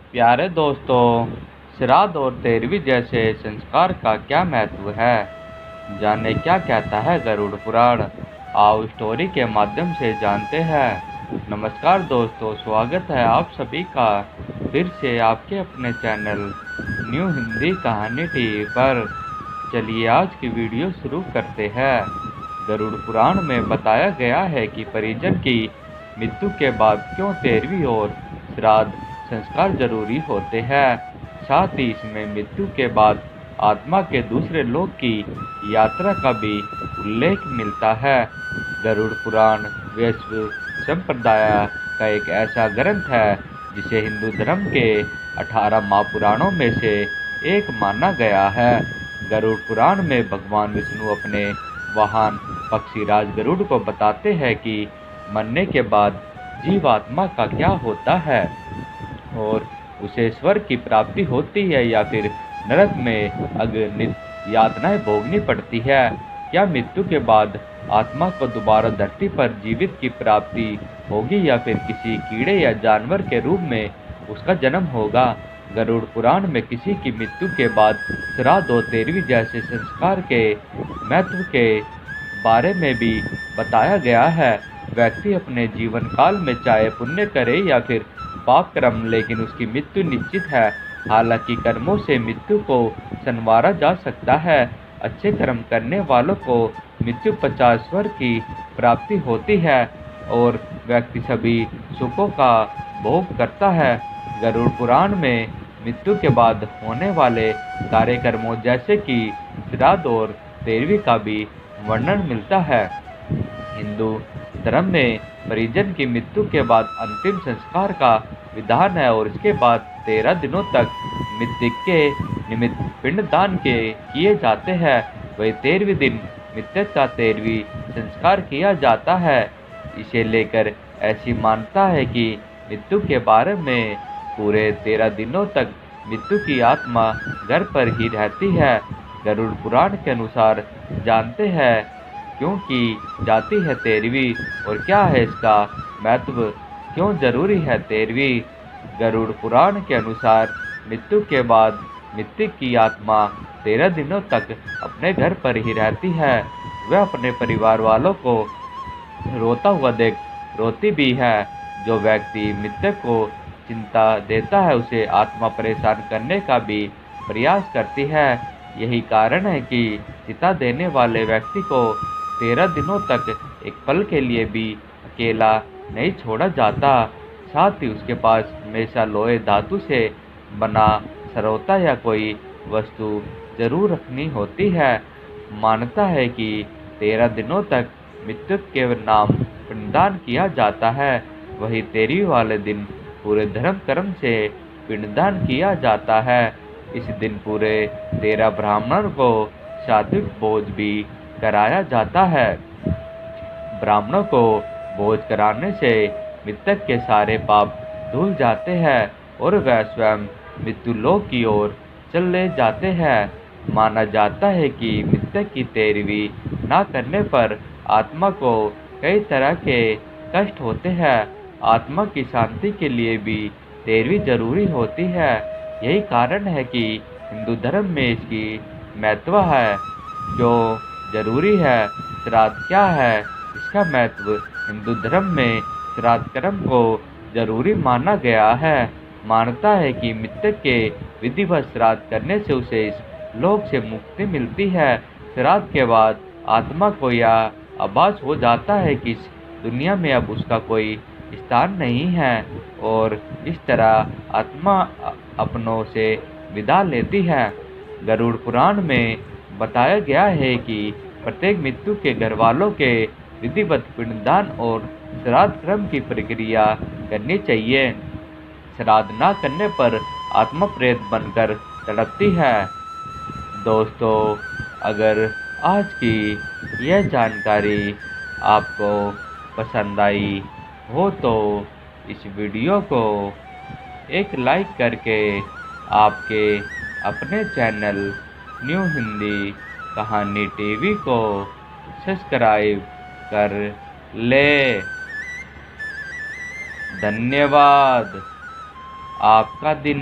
प्यारे दोस्तों, श्राद्ध और तेरहवीं जैसे संस्कार का क्या महत्व है, जाने क्या कहता है गरुड़ पुराण। आओ स्टोरी के माध्यम से जानते हैं। नमस्कार दोस्तों, स्वागत है आप सभी का फिर से आपके अपने चैनल न्यू हिंदी कहानी टीवी पर। चलिए आज की वीडियो शुरू करते हैं। गरुड़ पुराण में बताया गया है कि परिजन की मृत्यु के बाद क्यों तेरहवीं और श्राद्ध संस्कार जरूरी होते हैं। साथ ही इसमें मृत्यु के बाद आत्मा के दूसरे लोक की यात्रा का भी उल्लेख मिलता है। गरुड़ पुराण वैष्णव संप्रदाय का एक ऐसा ग्रंथ है जिसे हिंदू धर्म के 18 महापुराणों में से एक माना गया है। गरुड़ पुराण में भगवान विष्णु अपने वाहन पक्षीराज गरुड़ को बताते हैं कि मरने के बाद जीवात्मा का क्या होता है और उसे स्वर्ग की प्राप्ति होती है या फिर नरक में अगणित यातनाएं भोगनी पड़ती है। क्या मृत्यु के बाद आत्मा को दोबारा धरती पर जीवित की प्राप्ति होगी या फिर किसी कीड़े या जानवर के रूप में उसका जन्म होगा। गरुड़ पुराण में किसी की मृत्यु के बाद श्राद्ध और तेरहवीं जैसे संस्कार के महत्व के बारे में भी बताया गया है। व्यक्ति अपने जीवन काल में चाहे पुण्य करे या फिर पाप कर्म, लेकिन उसकी मृत्यु निश्चित है। हालांकि कर्मों से मृत्यु को संवारा जा सकता है। अच्छे कर्म करने वालों को मृत्यु पश्चात स्वर्ग की प्राप्ति होती है और व्यक्ति सभी सुखों का भोग करता है। गरुड़ पुराण में मृत्यु के बाद होने वाले कार्यक्रमों जैसे कि श्राद्ध और तेरहवीं का भी वर्णन मिलता है। हिंदू धर्म में परिजन की मृत्यु के बाद अंतिम संस्कार का विधान है और इसके बाद 13 दिनों तक मृतक के निमित्त पिंडदान के किए जाते हैं। वही 13वें दिन मृतक का 13वीं संस्कार किया जाता है। इसे लेकर ऐसी मान्यता है कि मृत्यु के बारे में पूरे 13 दिनों तक मृत्यु की आत्मा घर पर ही रहती है। गरुड़ पुराण के अनुसार जानते हैं क्योंकि जाती है तेरहवीं और क्या है इसका महत्व, क्यों जरूरी है तेरहवीं। गरुड़ पुराण के अनुसार मृत्यु के बाद मृतक की आत्मा 13 दिनों तक अपने घर पर ही रहती है। वह अपने परिवार वालों को रोता हुआ देख रोती भी है। जो व्यक्ति मृतक को चिंता देता है उसे आत्मा परेशान करने का भी प्रयास करती है। यही कारण है कि चिता देने वाले व्यक्ति को 13 दिनों तक एक पल के लिए भी अकेला नहीं छोड़ा जाता। साथ ही उसके पास हमेशा लोहे धातु से बना सरौता या कोई वस्तु जरूर रखनी होती है। मान्यता है कि 13 दिनों तक मृतक के नाम पिंडदान किया जाता है। वही 13वीं वाले दिन पूरे धर्म कर्म से पिंडदान किया जाता है। इस दिन पूरे 13 ब्राह्मणों को सात्विक भोज भी कराया जाता है। ब्राह्मणों को भोज कराने से मृतक के सारे पाप धुल जाते हैं और वह स्वयं मृत्यु लोक की ओर चले जाते हैं। माना जाता है कि मृतक की 13वीं ना करने पर आत्मा को कई तरह के कष्ट होते हैं। आत्मा की शांति के लिए भी 13वीं जरूरी होती है। यही कारण है कि हिंदू धर्म में इसकी महत्व है। जो जरूरी है श्राद्ध क्या है, इसका महत्व हिंदू धर्म में श्राद्ध कर्म को जरूरी माना गया है। मानता है कि मृतक के विधिवत श्राद्ध करने से उसे इस लोक से मुक्ति मिलती है। श्राद्ध के बाद आत्मा को यह आभास हो जाता है कि इस दुनिया में अब उसका कोई स्थान नहीं है और इस तरह आत्मा अपनों से विदा लेती है। गरुड़ पुराण में बताया गया है कि प्रत्येक मृत्यु के घर वालों के विधिवत पिंडदान और श्राद्ध कर्म की प्रक्रिया करनी चाहिए। श्राद्ध न करने पर आत्मा प्रेत बनकर तड़पती है। दोस्तों, अगर आज की यह जानकारी आपको पसंद आई हो तो इस वीडियो को एक लाइक करके आपके अपने चैनल न्यू हिंदी कहानी टीवी को सब्सक्राइब कर ले। धन्यवाद। आपका दिन